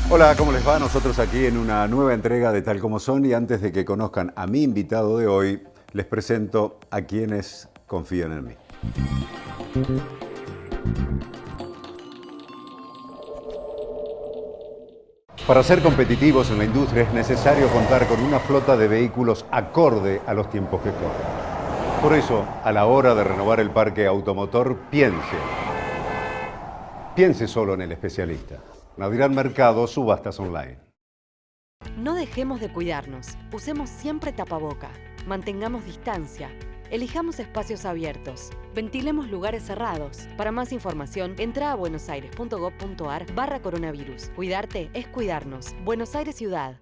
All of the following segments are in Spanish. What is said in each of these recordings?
Hola, ¿cómo les va? Nosotros aquí en una nueva entrega de Tal Como Son, y antes de que conozcan a mi invitado de hoy, les presento a quienes confían en mí. Para ser competitivos en la industria es necesario contar con una flota de vehículos acorde a los tiempos que corren. Por eso, a la hora de renovar el parque automotor, piense solo en el especialista. Naviran Mercado, subastas online. No dejemos de cuidarnos. Usemos siempre tapaboca. Mantengamos distancia. Elijamos espacios abiertos. Ventilemos lugares cerrados. Para más información, entra a buenosaires.gov.ar/coronavirus. Cuidarte es cuidarnos. Buenos Aires Ciudad.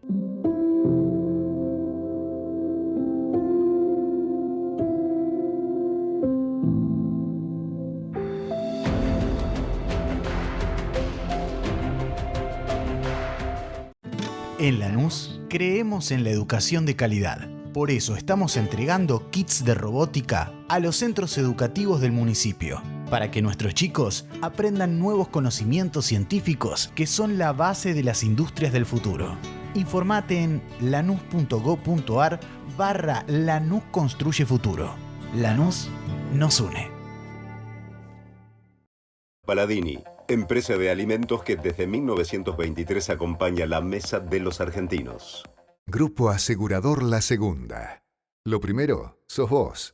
En Lanús creemos en la educación de calidad. Por eso estamos entregando kits de robótica a los centros educativos del municipio, para que nuestros chicos aprendan nuevos conocimientos científicos que son la base de las industrias del futuro. Informate en lanús.gov.ar/Lanús Construye Futuro. Lanús nos une. Paladini, empresa de alimentos que desde 1923 acompaña la mesa de los argentinos. Grupo Asegurador La Segunda. Lo primero, sos vos.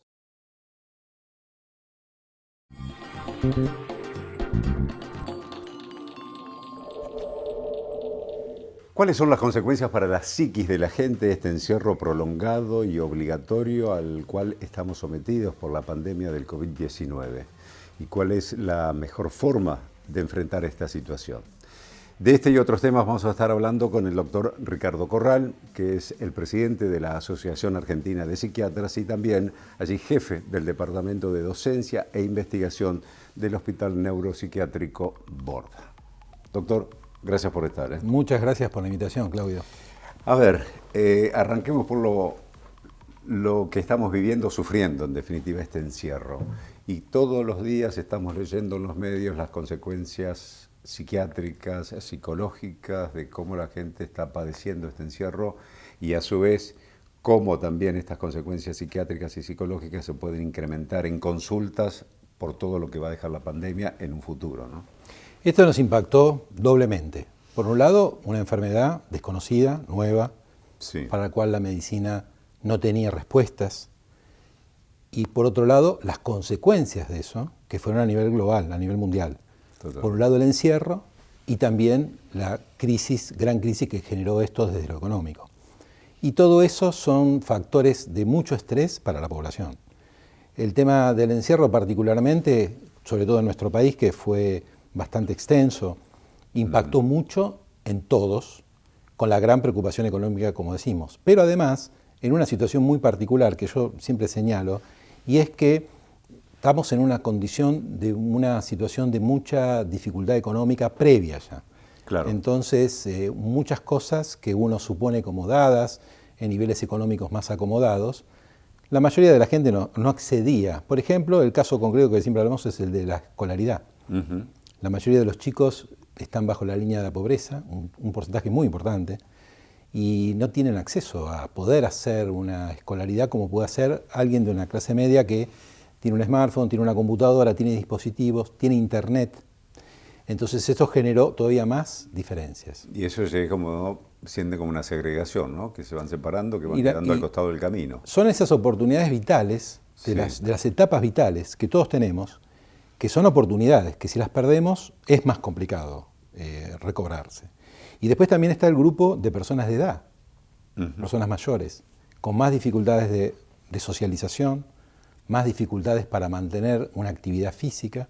¿Cuáles son las consecuencias para la psiquis de la gente de este encierro prolongado y obligatorio al cual estamos sometidos por la pandemia del COVID-19? ¿Y cuál es la mejor forma de enfrentar esta situación? De este y otros temas vamos a estar hablando con el doctor Ricardo Corral, que es el presidente de la Asociación Argentina de Psiquiatras y también allí jefe del Departamento de Docencia e Investigación del Hospital Neuropsiquiátrico Borda. Doctor, gracias por estar. Muchas gracias por la invitación, Claudio. A ver, arranquemos por lo que estamos viviendo, sufriendo en definitiva este encierro. Y todos los días estamos leyendo en los medios las consecuencias psiquiátricas, psicológicas, de cómo la gente está padeciendo este encierro y a su vez cómo también estas consecuencias psiquiátricas y psicológicas se pueden incrementar en consultas por todo lo que va a dejar la pandemia en un futuro, ¿no? Esto nos impactó doblemente. Por un lado, una enfermedad desconocida, nueva, Sí. para la cual la medicina no tenía respuestas. Y por otro lado, las consecuencias de eso, que fueron a nivel global, a nivel mundial. Total. Por un lado, el encierro y también la gran crisis que generó esto desde lo económico. Y todo eso son factores de mucho estrés para la población. El tema del encierro particularmente, sobre todo en nuestro país, que fue bastante extenso, impactó mucho en todos, con la gran preocupación económica, como decimos. Pero además, en una situación muy particular que yo siempre señalo, y es que estamos en una situación de mucha dificultad económica previa ya. Claro. Entonces, muchas cosas que uno supone como dadas en niveles económicos más acomodados, la mayoría de la gente no accedía. Por ejemplo, el caso concreto que siempre hablamos es el de la escolaridad. Uh-huh. La mayoría de los chicos están bajo la línea de la pobreza, un porcentaje muy importante, y no tienen acceso a poder hacer una escolaridad como puede hacer alguien de una clase media que tiene un smartphone, tiene una computadora, tiene dispositivos, tiene internet. Entonces esto generó todavía más diferencias. Y eso siente como una segregación, ¿no? Que se van separando, que van quedando al costado del camino. Son esas oportunidades vitales, de las etapas vitales que todos tenemos, que son oportunidades, que si las perdemos es más complicado recobrarse. Y después también está el grupo de personas de edad, personas mayores, con más dificultades de socialización, más dificultades para mantener una actividad física,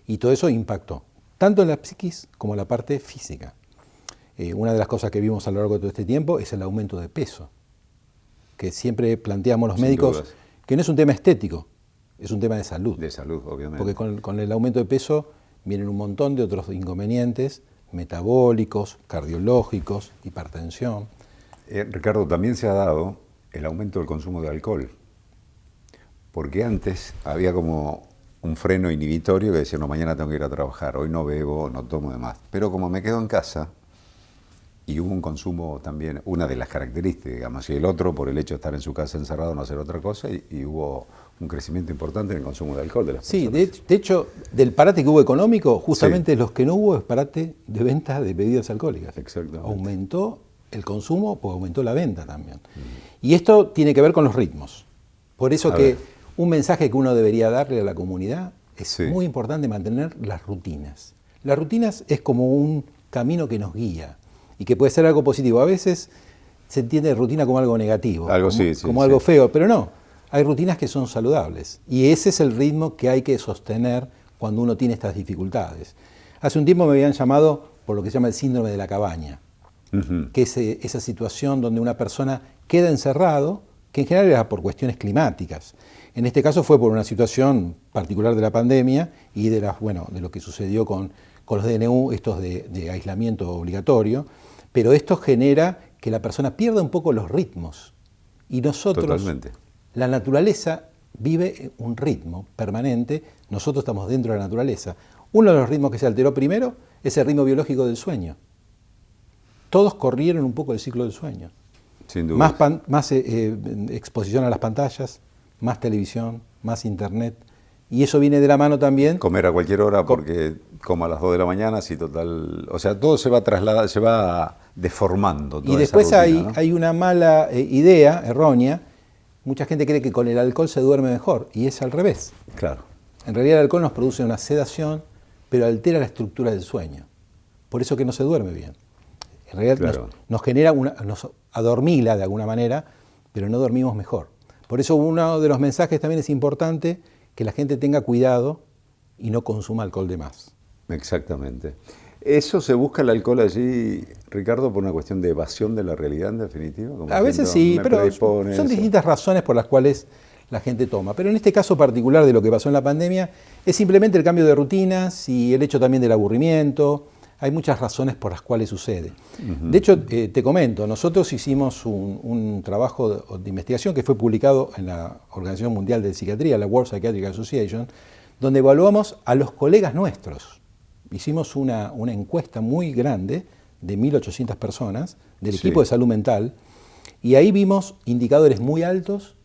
y todo eso impactó, tanto en la psiquis como en la parte física. Una de las cosas que vimos a lo largo de todo este tiempo es el aumento de peso, que siempre planteamos los médicos, que no es un tema estético, es un tema de salud. De salud, obviamente. Porque con el aumento de peso vienen un montón de otros inconvenientes, metabólicos, cardiológicos, hipertensión. Ricardo, también se ha dado el aumento del consumo de alcohol. Porque antes había como un freno inhibitorio que decía, no, mañana tengo que ir a trabajar, hoy no bebo, no tomo demás. Pero como me quedo en casa, Y hubo un consumo también, una de las características, digamos, y el otro por el hecho de estar en su casa encerrado, no hacer otra cosa, y hubo un crecimiento importante en el consumo de alcohol de las Sí, personas. de hecho, del parate que hubo económico, justamente los que no hubo es parate de venta de bebidas alcohólicas. Exactamente. Aumentó el consumo, pues aumentó la venta también. Y esto tiene que ver con los ritmos. Por eso A que ver. un mensaje que uno debería darle a la comunidad es Sí. muy importante mantener las rutinas. Las rutinas es como un camino que nos guía y que puede ser algo positivo. A veces se entiende rutina como algo negativo, Algo como, sí, sí, como sí. algo feo, pero no. Hay rutinas que son saludables y ese es el ritmo que hay que sostener cuando uno tiene estas dificultades. Hace un tiempo me habían llamado por lo que se llama el síndrome de la cabaña, Ujú. que es esa situación donde una persona queda encerrado, que en general era por cuestiones climáticas. En este caso fue por una situación particular de la pandemia y de lo que sucedió con los DNU, estos de aislamiento obligatorio, pero esto genera que la persona pierda un poco los ritmos. Y nosotros, Totalmente. la naturaleza vive un ritmo permanente, nosotros estamos dentro de la naturaleza. Uno de los ritmos que se alteró primero es el ritmo biológico del sueño. Todos corrieron un poco el ciclo del sueño. Sin duda. Más exposición a las pantallas, más televisión, más internet. Y eso viene de la mano también. Comer a cualquier hora porque como a las 2 de la mañana, sí, total. O sea, todo se va trasladando, se va deformando. Toda Y esa después rutina, ¿no? hay una mala idea, errónea. Mucha gente cree que con el alcohol se duerme mejor, y es al revés. Claro. En realidad el alcohol nos produce una sedación, pero altera la estructura del sueño. Por eso que no se duerme bien. En realidad Claro. nos genera nos adormila de alguna manera, pero no dormimos mejor. Por eso uno de los mensajes también es importante que la gente tenga cuidado y no consuma alcohol de más. Exactamente. ¿Eso se busca el alcohol allí, Ricardo, por una cuestión de evasión de la realidad, en definitiva? Como A veces diciendo, sí, me pero predispone son eso. distintas razones por las cuales la gente toma. Pero en este caso particular de lo que pasó en la pandemia, es simplemente el cambio de rutinas y el hecho también del aburrimiento. Hay muchas razones por las cuales sucede. De hecho, te comento, nosotros hicimos un trabajo de investigación que fue publicado en la Organización Mundial de Psiquiatría, la World Psychiatric Association, donde evaluamos a los colegas nuestros. Hicimos una encuesta muy grande de 1.800 personas del Sí. equipo de salud mental y ahí vimos indicadores muy altos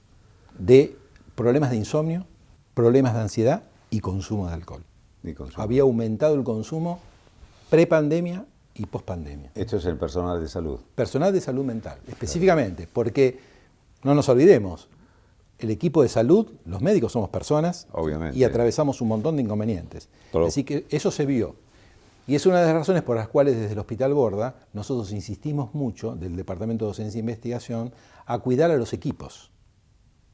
de problemas de insomnio, problemas de ansiedad y consumo de alcohol. Ni consumo. Había aumentado el consumo prepandemia y pospandemia. Esto es el personal de salud. Personal de salud mental, específicamente, porque no nos olvidemos, el equipo de salud, los médicos somos personas, Obviamente. y atravesamos un montón de inconvenientes. Todo. Así que eso se vio. Y es una de las razones por las cuales desde el Hospital Borda nosotros insistimos mucho, del Departamento de Docencia e Investigación, a cuidar a los equipos.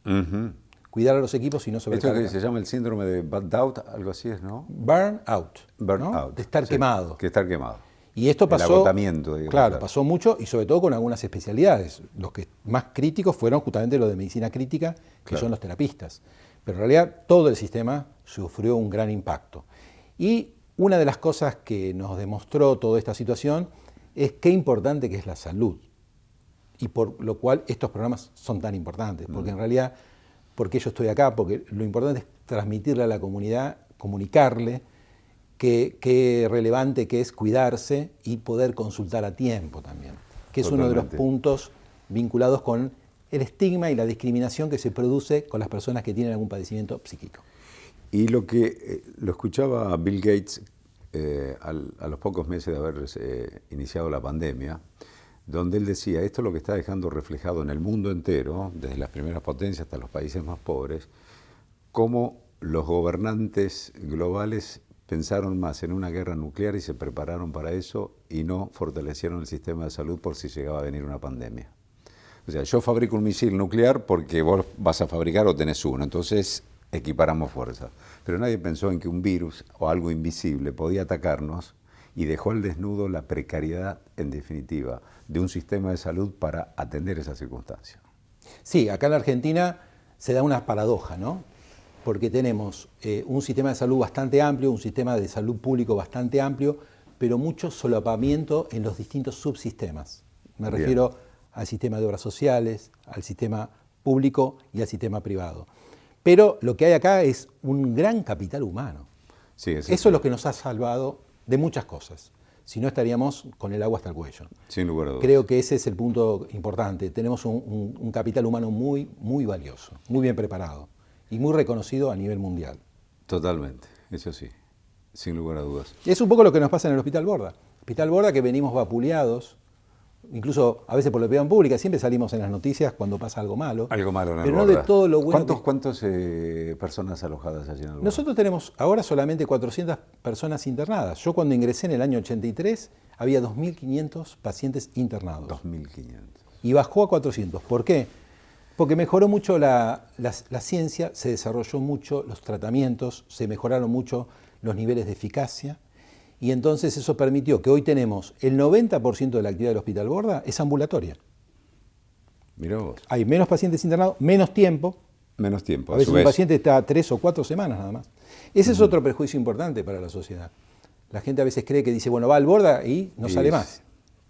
Ujú. Cuidar a los equipos y no Esto sobrecargar. que se llama el síndrome de burnt out, algo así es, ¿no? Burn out. Burnt ¿no? out. De estar Sí, quemado. Que estar quemado. Y esto El pasó, agotamiento, digamos, claro, claro. pasó mucho y sobre todo con algunas especialidades. Los que más críticos fueron justamente los de medicina crítica, que Claro. son los terapistas. Pero en realidad todo el sistema sufrió un gran impacto. Y una de las cosas que nos demostró toda esta situación es qué importante que es la salud. Y por lo cual estos programas son tan importantes, porque en realidad, porque yo estoy acá, porque lo importante es transmitirle a la comunidad, comunicarle qué relevante que es cuidarse y poder consultar a tiempo también, que es uno de los Totalmente. puntos vinculados con el estigma y la discriminación que se produce con las personas que tienen algún padecimiento psíquico. Y lo que lo escuchaba Bill Gates a los pocos meses de haber iniciado la pandemia, donde él decía, esto es lo que está dejando reflejado en el mundo entero, desde las primeras potencias hasta los países más pobres, cómo los gobernantes globales pensaron más en una guerra nuclear y se prepararon para eso y no fortalecieron el sistema de salud por si llegaba a venir una pandemia. O sea, yo fabrico un misil nuclear porque vos vas a fabricar o tenés uno, entonces equiparamos fuerzas. Pero nadie pensó en que un virus o algo invisible podía atacarnos y dejó al desnudo la precariedad, en definitiva, de un sistema de salud para atender esa circunstancia. Sí, acá en la Argentina se da una paradoja, ¿no? Porque tenemos un sistema de salud bastante amplio, un sistema de salud público bastante amplio, pero mucho solapamiento en los distintos subsistemas. Me Bien. refiero al sistema de obras sociales, al sistema público y al sistema privado. Pero lo que hay acá es un gran capital humano. Sí, Eso es lo que nos ha salvado de muchas cosas. si no estaríamos con el agua hasta el cuello. Sin lugar a dudas. Creo que ese es el punto importante. Tenemos un capital humano muy, muy valioso, muy bien preparado y muy reconocido a nivel mundial. Totalmente, eso sí, sin lugar a dudas. Es un poco lo que nos pasa en el Hospital Borda. Hospital Borda, que venimos vapuleados, incluso a veces por la opinión pública, siempre salimos en las noticias cuando pasa algo malo. Algo malo en el pero no Borda. de todo lo bueno. ¿Cuántas personas alojadas allí en el Borda? Nosotros tenemos ahora solamente 400 personas internadas. Yo cuando ingresé en el año 83 había 2.500 pacientes internados. 2.500. Y bajó a 400. ¿Por qué? Porque mejoró mucho la ciencia, se desarrolló mucho los tratamientos, se mejoraron mucho los niveles de eficacia y entonces eso permitió que hoy tenemos el 90% de la actividad del Hospital Borda es ambulatoria. Mirá vos. Hay menos pacientes internados, menos tiempo. Menos tiempo. A veces un paciente está 3 o 4 semanas nada más. Ese es otro prejuicio importante para la sociedad. La gente a veces cree que dice, bueno, va al Borda y no sale más.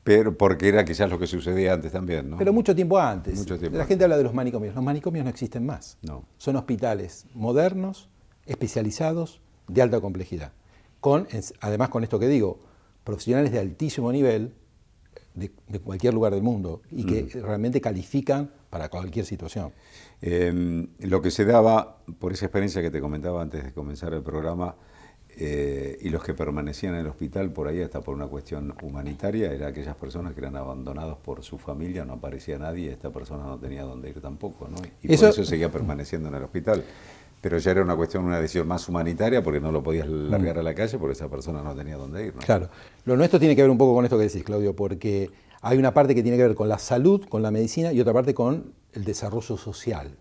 Pero porque era quizás lo que sucedía antes también, ¿no? Pero mucho tiempo antes. Mucho tiempo la antes. gente habla de los manicomios. Los manicomios no existen más. No. Son hospitales modernos, especializados, de alta complejidad. Además, con esto que digo, profesionales de altísimo nivel de cualquier lugar del mundo y que realmente califican para cualquier situación. Lo que se daba, por esa experiencia que te comentaba antes de comenzar el programa, y los que permanecían en el hospital por ahí hasta por una cuestión humanitaria, eran aquellas personas que eran abandonadas por su familia, no aparecía nadie, esta persona no tenía dónde ir tampoco, ¿no? Y por eso seguía permaneciendo en el hospital. Pero ya era una decisión más humanitaria porque no lo podías largar a la calle porque esa persona no tenía dónde ir, ¿no? Claro. Lo nuestro tiene que ver un poco con esto que decís, Claudio, porque hay una parte que tiene que ver con la salud, con la medicina y otra parte con el desarrollo social.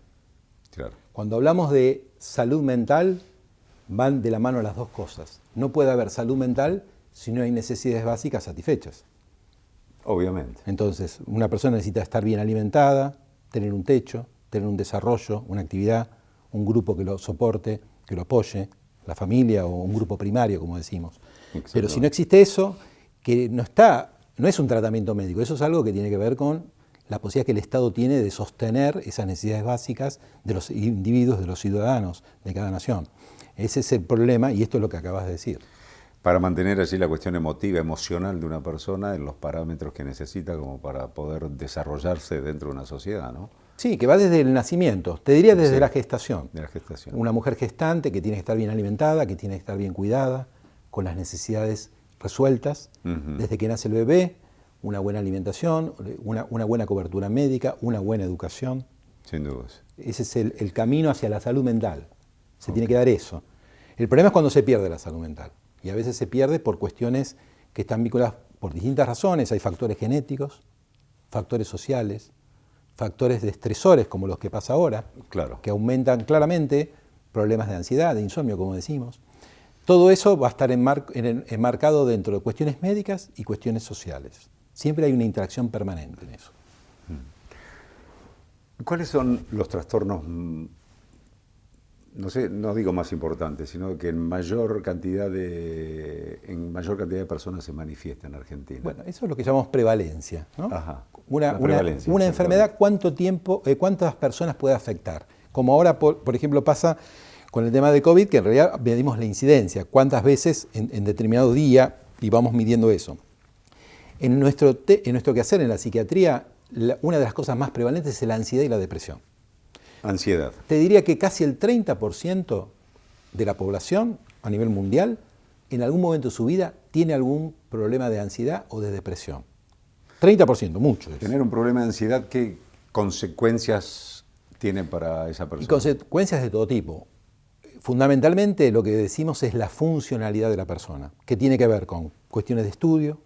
Claro. Cuando hablamos de salud mental, van de la mano las dos cosas. No puede haber salud mental si no hay necesidades básicas satisfechas. Obviamente. Entonces, una persona necesita estar bien alimentada, tener un techo, tener un desarrollo, una actividad, un grupo que lo soporte, que lo apoye, la familia o un grupo primario, como decimos. Pero si no existe eso, que no es un tratamiento médico, eso es algo que tiene que ver con la posibilidad que el Estado tiene de sostener esas necesidades básicas de los individuos, de los ciudadanos de cada nación. Ese es el problema y esto es lo que acabas de decir. Para mantener allí la cuestión emotiva, emocional de una persona en los parámetros que necesita como para poder desarrollarse dentro de una sociedad, ¿no? Sí, que va desde el nacimiento, te diría desde la gestación. De la gestación. Una mujer gestante que tiene que estar bien alimentada, que tiene que estar bien cuidada, con las necesidades resueltas, desde que nace el bebé, una buena alimentación, una buena cobertura médica, una buena educación. Sin dudas. Ese es el camino hacia la salud mental. Se tiene que dar eso. El problema es cuando se pierde la salud mental. Y a veces se pierde por cuestiones que están vinculadas por distintas razones. Hay factores genéticos, factores sociales, factores de estresores como los que pasa ahora, Claro. que aumentan claramente problemas de ansiedad, de insomnio, como decimos. Todo eso va a estar enmarcado dentro de cuestiones médicas y cuestiones sociales. Siempre hay una interacción permanente en eso. ¿Cuáles son los trastornos, no sé, no digo más importantes, sino que en mayor cantidad de personas se manifiesta en Argentina? Bueno, eso es lo que llamamos prevalencia, ¿no? Ajá. Una prevalencia, enfermedad, ¿cuántas personas puede afectar? Como ahora, por ejemplo, pasa con el tema de COVID, que en realidad medimos la incidencia, cuántas veces en determinado día, y vamos midiendo eso. En nuestro quehacer en la psiquiatría, una de las cosas más prevalentes es la ansiedad y la depresión. Ansiedad. Te diría que casi el 30% de la población a nivel mundial, en algún momento de su vida, tiene algún problema de ansiedad o de depresión. 30%, mucho. Tener un problema de ansiedad, ¿qué consecuencias tiene para esa persona? Y consecuencias de todo tipo. Fundamentalmente lo que decimos es la funcionalidad de la persona, que tiene que ver con cuestiones de estudio,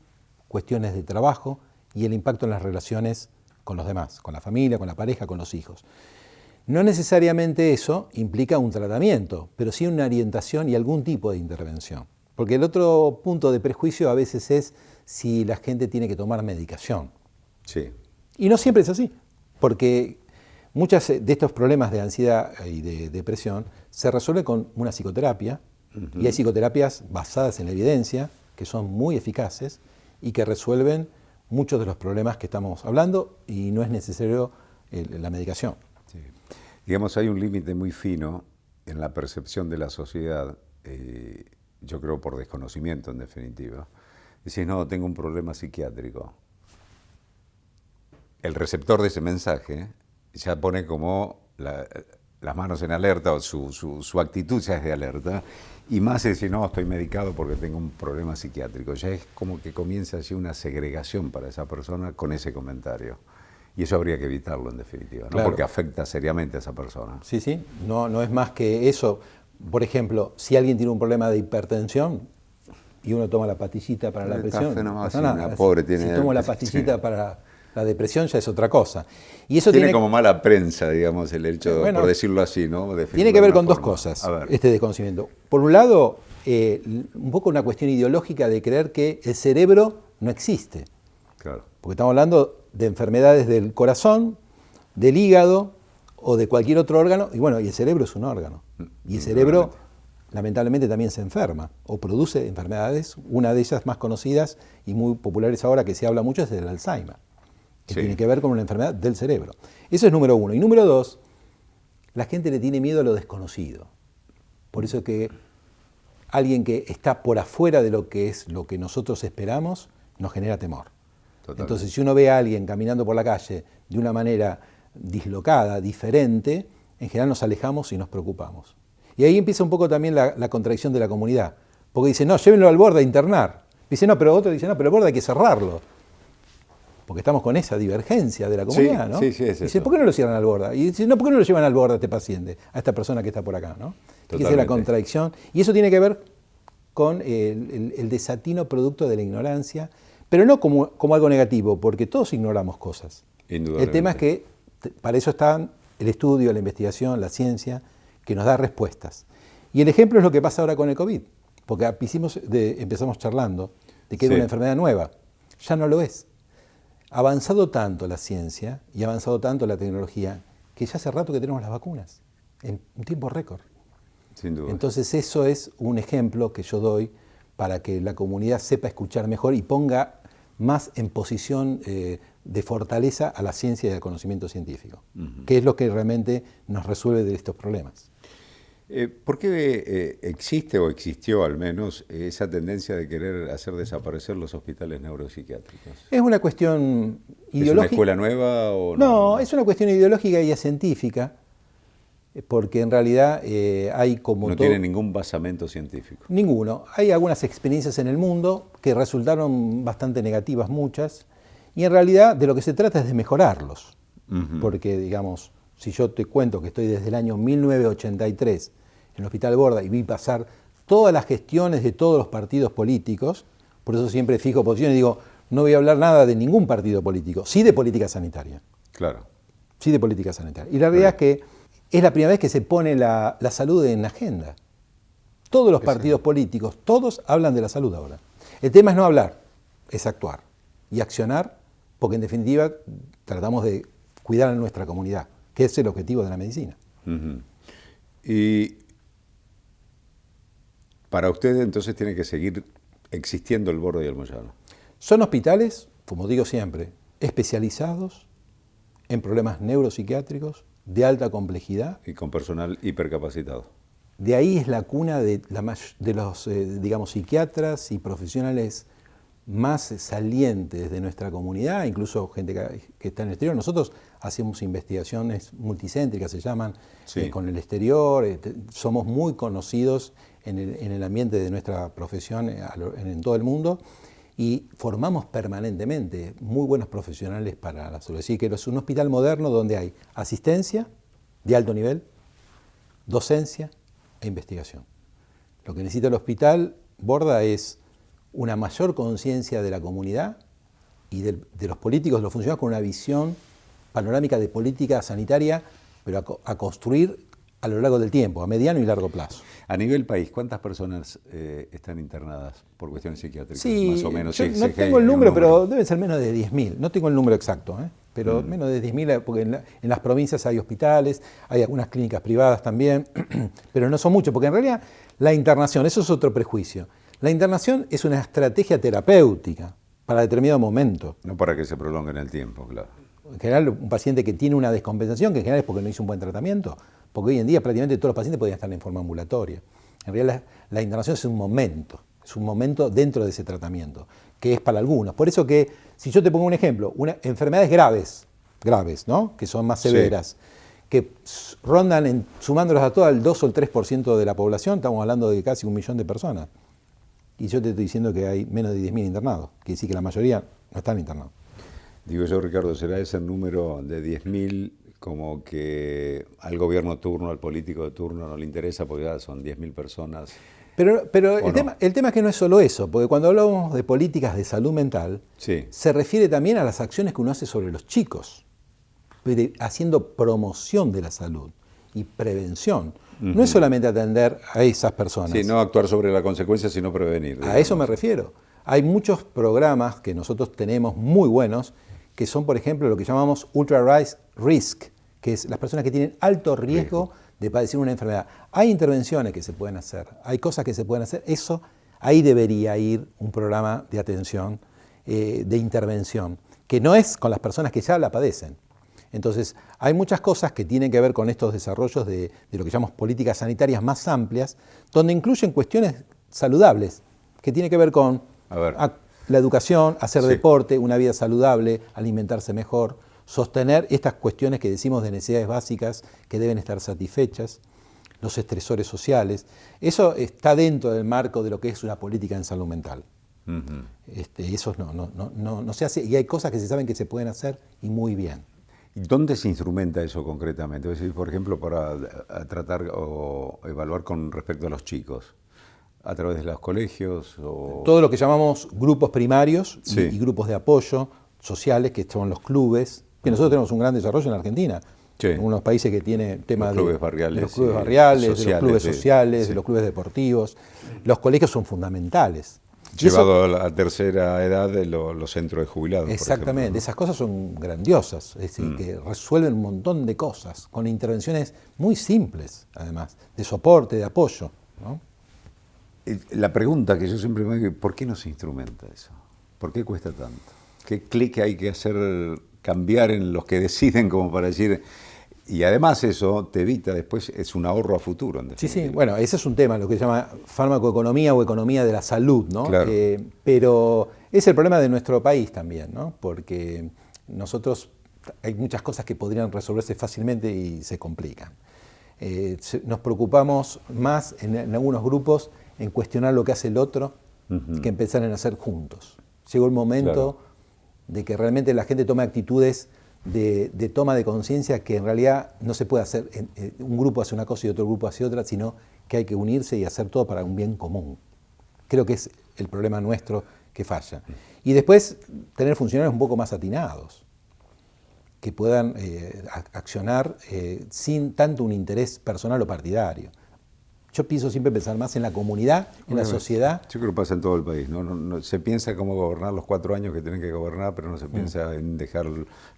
cuestiones de trabajo y el impacto en las relaciones con los demás, con la familia, con la pareja, con los hijos. No necesariamente eso implica un tratamiento, pero sí una orientación y algún tipo de intervención. Porque el otro punto de prejuicio a veces es si la gente tiene que tomar medicación. Sí. Y no siempre es así, porque muchos de estos problemas de ansiedad y de depresión se resuelven con una psicoterapia, y hay psicoterapias basadas en la evidencia, que son muy eficaces y que resuelven muchos de los problemas que estamos hablando y no es necesario la medicación. Sí. Digamos, hay un límite muy fino en la percepción de la sociedad, yo creo por desconocimiento en definitiva, Decís, no, tengo un problema psiquiátrico. El receptor de ese mensaje ya pone como las manos en alerta, o su actitud ya es de alerta, y más es decir, no, estoy medicado porque tengo un problema psiquiátrico. Ya es como que comienza así una segregación para esa persona con ese comentario. Y eso habría que evitarlo en definitiva, ¿no? Claro. Porque afecta seriamente a esa persona. Sí, sí, no es más que eso. Por ejemplo, si alguien tiene un problema de hipertensión y uno toma la pastillita para la presión, café nomás, no pasa sí, nada. una pobre tiene- Si tomo la pastillita sí. para la depresión ya es otra cosa. Y eso Tiene tiene como mala prensa, digamos, el hecho, Bueno, por decirlo así, ¿no? Definirlo tiene que de ver una con dos forma. cosas, A ver. este desconocimiento. Por un lado, un poco una cuestión ideológica de creer que el cerebro no existe. Claro. Porque estamos hablando de enfermedades del corazón, del hígado o de cualquier otro órgano. Y bueno, y el cerebro es un órgano. Y el cerebro, lamentablemente, también se enferma o produce enfermedades. Una de ellas más conocidas y muy populares ahora, que se habla mucho, es el Alzheimer, que Sí. tiene que ver con una enfermedad del cerebro. Eso es número uno. Y número dos, la gente le tiene miedo a lo desconocido. Por eso que alguien que está por afuera de lo que es lo que nosotros esperamos, nos genera temor. Totalmente. Entonces, si uno ve a alguien caminando por la calle de una manera dislocada, diferente, en general nos alejamos y nos preocupamos. Y ahí empieza un poco también la contradicción de la comunidad. Porque dice, no, llévenlo al borde a internar. Dice, no, pero otro dice, no, pero el borde hay que cerrarlo. Porque estamos con esa divergencia de la comunidad, ¿no? sí, es Dice, eso. ¿por qué no lo cierran al borde? Y dice, no, ¿por qué no lo llevan al borde a este paciente, a esta persona que está por acá, ¿no? Fíjese la Totalmente. contradicción. Y eso tiene que ver con el desatino producto de la ignorancia, pero no como algo negativo, porque todos ignoramos cosas. Indudablemente. El tema es que para eso están el estudio, la investigación, la ciencia, que nos da respuestas. Y el ejemplo es lo que pasa ahora con el COVID, porque empezamos charlando de que era Sí. una enfermedad nueva. Ya no lo es. Ha avanzado tanto la ciencia y ha avanzado tanto la tecnología que ya hace rato que tenemos las vacunas, en un tiempo récord. Sin duda. Entonces eso es un ejemplo que yo doy para que la comunidad sepa escuchar mejor y ponga más en posición de fortaleza a la ciencia y al conocimiento científico, que es lo que realmente nos resuelve de estos problemas. ¿Por qué existe o existió al menos esa tendencia de querer hacer desaparecer los hospitales neuropsiquiátricos? Es una cuestión ¿Es una ideológica. escuela nueva o No, es una cuestión ideológica y científica, porque en realidad hay como no todo... tiene ningún basamento científico? Ninguno. Hay algunas experiencias en el mundo que resultaron bastante negativas, muchas, y en realidad de lo que se trata es de mejorarlos. Porque, digamos, si yo te cuento que estoy desde el año 1983 en el Hospital Borda y vi pasar todas las gestiones de todos los partidos políticos, por eso siempre fijo posición y digo, no voy a hablar nada de ningún partido político, sí de política sanitaria. Claro. Sí, de política sanitaria. Y la realidad es que es la primera vez que se pone la salud en agenda. Todos los partidos políticos, todos hablan de la salud ahora. El tema es no hablar, es actuar. Y accionar, porque en definitiva tratamos de cuidar a nuestra comunidad, que es el objetivo de la medicina. Ujú. Y para usted entonces tiene que seguir existiendo el Borda y el Moyano. Son hospitales, como digo siempre, especializados en problemas neuropsiquiátricos de alta complejidad. Y con personal hipercapacitado. De ahí es la cuna de los digamos, psiquiatras y profesionales más salientes de nuestra comunidad, incluso gente que está en el exterior. Nosotros hacemos investigaciones multicéntricas, se llaman, Sí. con el exterior. Somos muy conocidos en el ambiente de nuestra profesión en todo el mundo y formamos permanentemente muy buenos profesionales para la salud. Es decir, que es un hospital moderno donde hay asistencia de alto nivel, docencia e investigación. Lo que necesita el hospital Borda es una mayor conciencia de la comunidad y de los políticos, de los funcionarios, con una visión panorámica de política sanitaria, pero a construir a lo largo del tiempo, a mediano y largo plazo. A nivel país, ¿cuántas personas están internadas por cuestiones psiquiátricas? Sí, Más o menos. yo Sí, no sí, tengo el hay un número, pero deben ser menos de 10.000. No tengo el número exacto, pero menos de 10.000, porque en las provincias hay hospitales, hay algunas clínicas privadas también, pero no son muchos, porque en realidad la internación, eso es otro prejuicio. La internación es una estrategia terapéutica para determinado momento. No para que se prolongue en el tiempo, claro. En general, un paciente que tiene una descompensación, que en general es porque no hizo un buen tratamiento, porque hoy en día prácticamente todos los pacientes podrían estar en forma ambulatoria. En realidad la internación es un momento dentro de ese tratamiento, que es para algunos. Por eso que, si yo te pongo un ejemplo, enfermedades graves, ¿no? Que son más severas, que rondan, sumándolas a todas, el 2 o el 3% de la población, estamos hablando de casi 1 millón de personas. Y yo te estoy diciendo que hay menos de 10.000 internados, quiere decir que la mayoría no están internados. Digo yo, Ricardo, ¿será ese número de 10.000 como que al gobierno de turno, al político de turno no le interesa porque ya son 10.000 personas? Pero el tema es que no es solo eso, porque cuando hablamos de políticas de salud mental, se refiere también a las acciones que uno hace sobre los chicos, haciendo promoción de la salud y prevención. No es solamente atender a esas personas. Sí, no actuar sobre la consecuencia, sino prevenir. Digamos. A eso me refiero. Hay muchos programas que nosotros tenemos muy buenos, que son, por ejemplo, lo que llamamos ultra risk, que es las personas que tienen alto riesgo de padecer una enfermedad. Hay intervenciones que se pueden hacer, hay cosas que se pueden hacer. Eso, ahí debería ir un programa de atención, de intervención, que no es con las personas que ya la padecen. Entonces, hay muchas cosas que tienen que ver con estos desarrollos de lo que llamamos políticas sanitarias más amplias, donde incluyen cuestiones saludables, que tienen que ver con la educación, hacer deporte, una vida saludable, alimentarse mejor, sostener estas cuestiones que decimos de necesidades básicas que deben estar satisfechas, los estresores sociales. Eso está dentro del marco de lo que es una política en salud mental. Eso no se hace, y hay cosas que se saben que se pueden hacer y muy bien. ¿Y dónde se instrumenta eso concretamente? Es decir, por ejemplo, para tratar o evaluar con respecto a los chicos. ¿A través de los colegios? Todo lo que llamamos grupos primarios y grupos de apoyo sociales, que son los clubes, que nosotros tenemos un gran desarrollo en Argentina. En unos países que tienen temas de los clubes barriales, sociales, de los clubes sociales, de los clubes deportivos. Los colegios son fundamentales. Llevado a la tercera edad de los centros de jubilados. Exactamente, por ejemplo, ¿no? Esas cosas son grandiosas, es decir, que resuelven un montón de cosas, con intervenciones muy simples, además, de soporte, de apoyo, ¿no? La pregunta que yo siempre me hago, ¿por qué no se instrumenta eso? ¿Por qué cuesta tanto? ¿Qué clic hay que hacer, cambiar en los que deciden como para decir? Y además eso te evita después, es un ahorro a futuro. En definitiva. Sí, bueno, ese es un tema, lo que se llama farmacoeconomía o economía de la salud, ¿no? Claro. Pero es el problema de nuestro país también, ¿no? Porque nosotros, hay muchas cosas que podrían resolverse fácilmente y se complican. Nos preocupamos más en algunos grupos en cuestionar lo que hace el otro que empezar en hacer juntos. Llegó el momento de que realmente la gente tome actitudes de toma de conciencia, que en realidad no se puede hacer, un grupo hace una cosa y otro grupo hace otra, sino que hay que unirse y hacer todo para un bien común. Creo que es el problema nuestro que falla. Y después tener funcionarios un poco más atinados, que puedan accionar sin tanto un interés personal o partidario. Yo pienso siempre pensar más en la comunidad, en la sociedad. Yo creo que pasa en todo el país, ¿no? Se piensa cómo gobernar los 4 años que tienen que gobernar, pero no se piensa en dejar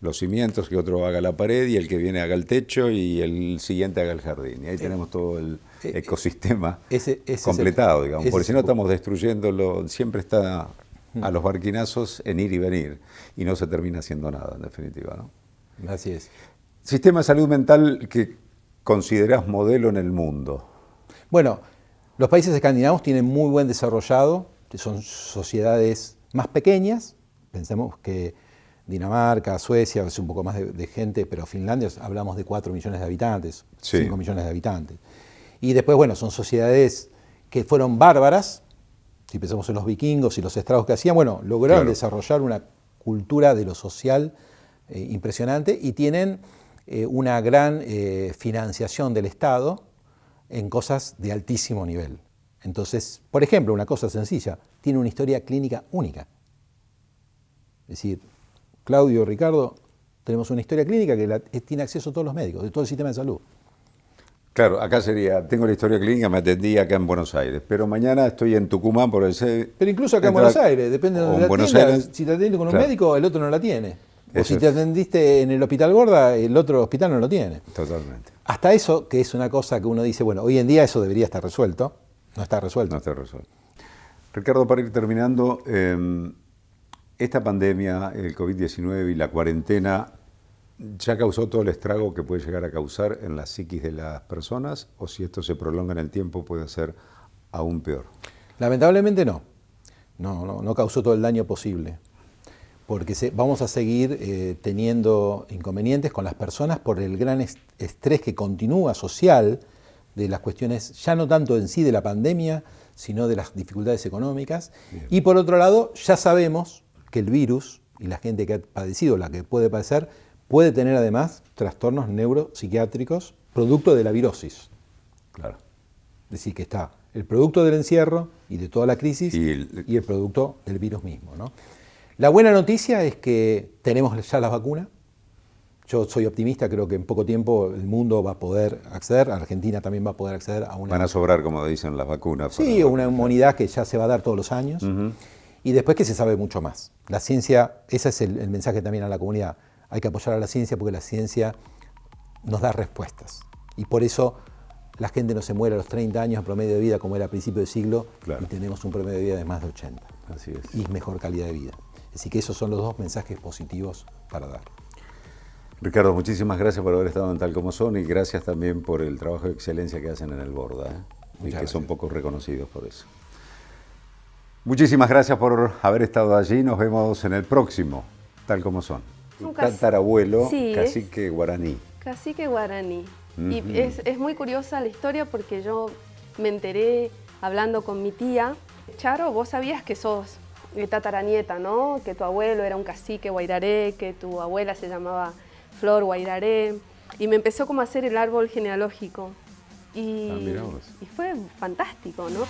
los cimientos, que otro haga la pared y el que viene haga el techo y el siguiente haga el jardín. Y ahí tenemos todo el ecosistema completado, digamos. Porque si no estamos destruyéndolo, siempre está a los barquinazos en ir y venir y no se termina haciendo nada, en definitiva, ¿no? Así es. Sistema de salud mental que considerás modelo en el mundo. Bueno, los países escandinavos tienen muy buen desarrollado, son sociedades más pequeñas, pensemos que Dinamarca, Suecia, es un poco más de gente, pero Finlandia hablamos de 4 millones de habitantes, 5 millones de habitantes. Y después, bueno, son sociedades que fueron bárbaras, si pensamos en los vikingos y los estragos que hacían, bueno, lograron desarrollar una cultura de lo social impresionante y tienen una gran financiación del Estado en cosas de altísimo nivel. Entonces, por ejemplo, una cosa sencilla, tiene una historia clínica única. Es decir, Claudio, Ricardo, tenemos una historia clínica que tiene acceso a todos los médicos, de todo el sistema de salud. Claro, acá sería, tengo la historia clínica, me atendí acá en Buenos Aires, pero mañana estoy en Tucumán por ese... Pero incluso acá en Buenos Aires, depende de donde la atiendas, si te atendiste con un médico, el otro no la tiene. O si te atendiste en el Hospital Gorda, el otro hospital no lo tiene. Totalmente. Hasta eso, que es una cosa que uno dice, bueno, hoy en día eso debería estar resuelto, no está resuelto. No está resuelto. Ricardo, para ir terminando, esta pandemia, el COVID-19 y la cuarentena, ¿ya causó todo el estrago que puede llegar a causar en la psiquis de las personas? ¿O si esto se prolonga en el tiempo puede ser aún peor? Lamentablemente no. no causó todo el daño posible. Porque vamos a seguir teniendo inconvenientes con las personas por el gran estrés que continúa social de las cuestiones, ya no tanto en sí de la pandemia, sino de las dificultades económicas. Bien. Y por otro lado, ya sabemos que el virus y la gente que ha padecido, la que puede padecer, puede tener además trastornos neuropsiquiátricos producto de la virosis. Claro. Es decir, que está el producto del encierro y de toda la crisis y el producto del virus mismo, ¿no? La buena noticia es que tenemos ya las vacunas. Yo soy optimista, creo que en poco tiempo el mundo va a poder acceder, Argentina también va a poder acceder a una... Van a sobrar, como dicen, las vacunas. Sí, una inmunidad que ya se va a dar todos los años. Y después que se sabe mucho más. La ciencia, ese es el mensaje también a la comunidad. Hay que apoyar a la ciencia porque la ciencia nos da respuestas. Y por eso la gente no se muere a los 30 años a promedio de vida como era a principio del siglo, claro. Y tenemos un promedio de vida de más de 80. Así es. Y mejor calidad de vida. Así que esos son los dos mensajes positivos para dar. Ricardo, muchísimas gracias por haber estado en Tal Como Son y gracias también por el trabajo de excelencia que hacen en el Borda, y que gracias. Son poco reconocidos por eso. Muchísimas gracias por haber estado allí. Nos vemos en el próximo Tal Como Son. Un tatarabuelo, sí, cacique guaraní. Cacique guaraní. Y es muy curiosa la historia porque yo me enteré hablando con mi tía. Charo, vos sabías que sos tataranieta, ¿no? Que tu abuelo era un cacique guairaré, que tu abuela se llamaba Flor Guairaré. Y me empezó como a hacer el árbol genealógico. Y fue fantástico, ¿no?